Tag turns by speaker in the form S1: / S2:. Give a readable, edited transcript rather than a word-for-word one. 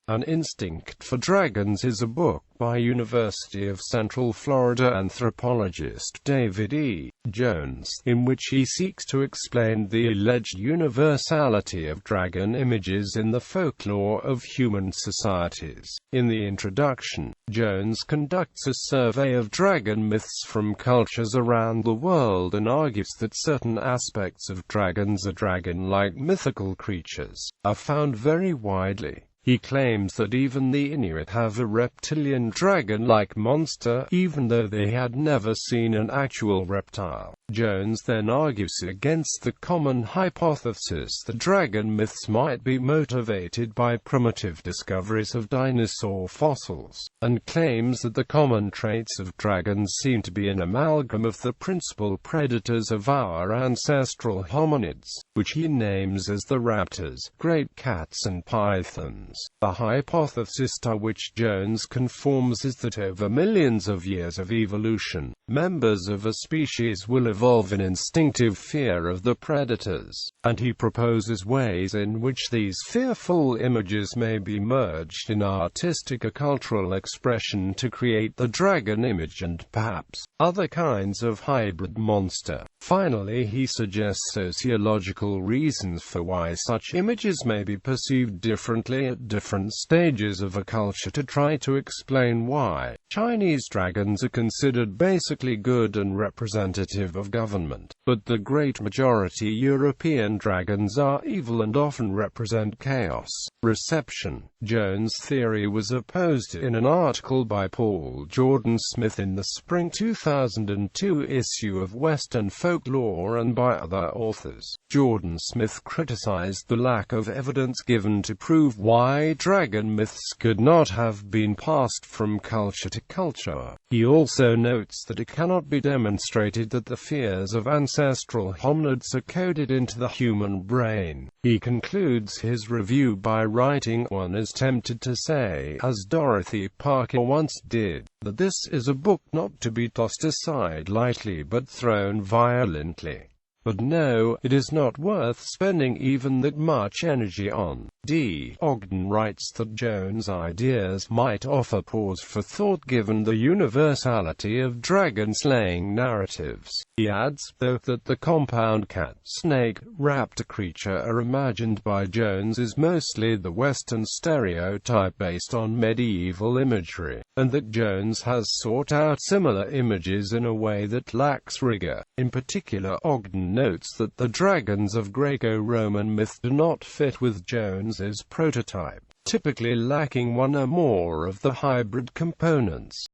S1: An Instinct for Dragons is a book by University of Central Florida anthropologist David E. Jones, in which he seeks to explain the alleged universality of dragon images in the folklore of human societies. In the introduction, Jones conducts a survey of dragon myths from cultures around the world and argues that certain aspects of dragons, dragon-like mythical creatures, are found very widely. He claims that even the Inuit have a reptilian dragon-like monster, even though they had never seen an actual reptile. Jones then argues against the common hypothesis that dragon myths might be motivated by primitive discoveries of dinosaur fossils, and claims that the common traits of dragons seem to be an amalgam of the principal predators of our ancestral hominids, which he names as the raptors, great cats and pythons. The hypothesis to which Jones conforms is that over millions of years of evolution, members of a species will evolve an instinctive fear of the predators, and he proposes ways in which these fearful images may be merged in artistic or cultural expression to create the dragon image and perhaps other kinds of hybrid monster. Finally, he suggests sociological reasons for why such images may be perceived differently at different stages of a culture to try to explain why Chinese dragons are considered basically good and representative of government, but the great majority European dragons are evil and often represent chaos. Reception. Jones' theory was opposed in an article by Paul Jordan Smith in the spring 2002 issue of Western Folklore and by other authors. Jordan Smith criticized the lack of evidence given to prove why dragon myths could not have been passed from culture to culture. He also notes that it cannot be demonstrated that the fears of ancestral hominids are coded into the human brain. He concludes his review by writing, "One is tempted to say, as Dorothy Parker once did, that this is a book not to be tossed aside lightly but thrown violently. But no, it is not worth spending even that much energy on." D. Ogden writes that Jones' ideas might offer pause for thought given the universality of dragon-slaying narratives. He adds, though, that the compound cat, snake, raptor creature are imagined by Jones is mostly the Western stereotype based on medieval imagery, and that Jones has sought out similar images in a way that lacks rigor. In particular, Ogden notes that the dragons of Greco-Roman myth do not fit with Jones's prototype, typically lacking one or more of the hybrid components.